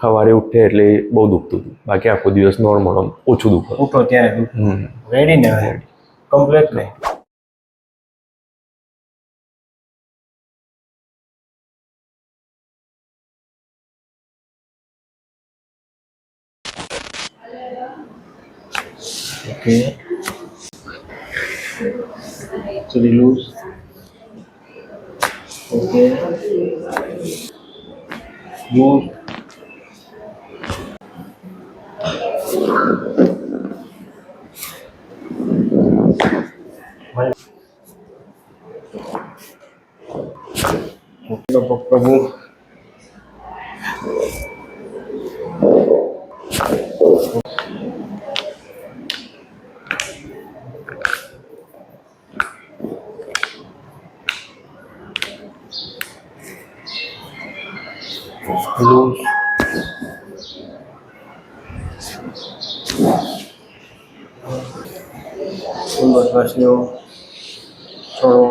સવારે ઉઠે એટલે બહુ દુખતું હતું, બાકી આખો દિવસ નોર્મલ આમ ઓછું દુખે. ઉઠો ત્યારે દુખ. રેડી ને? કમ્પ્લીટ ને? Okay. So they lose. Okay. Lose. Prabhu. Lose. Sundo શ્વાસનો છોડો.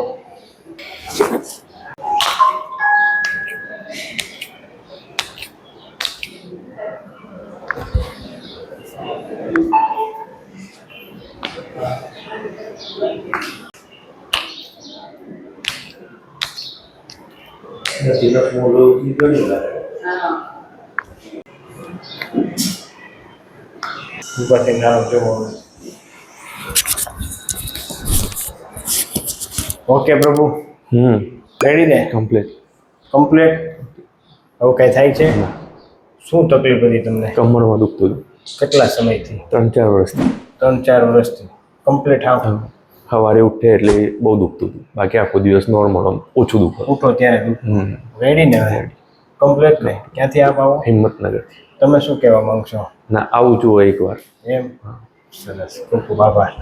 ઉપરથી નામ જોવાનું. ઓકે પ્રભુ. રેડી ને? કમ્પ્લીટ. કમ્પ્લીટ. હવે કઈ થાય છે? શું તકલીફ હતી તમને? કમરમાં દુખતું હતું. કેટલા સમયથી? 3-4 વર્ષથી. 3-4 વર્ષથી. કમ્પ્લીટ આવ. સવારે ઉઠે એટલે બહુ દુખતું હતું, બાકી આખો દિવસ નોર્મલ આમ ઓછું દુખે. ઉઠો ત્યારે દુખ. રેડી ને? કમ્પ્લીટ ને? ક્યાંથી આપ આવો? હિંમતનગરથી. તમે શું કહેવા માંગશો? ના, આવું છું એકવાર. એમ? સરસ. ખૂબ ખૂબ આભાર.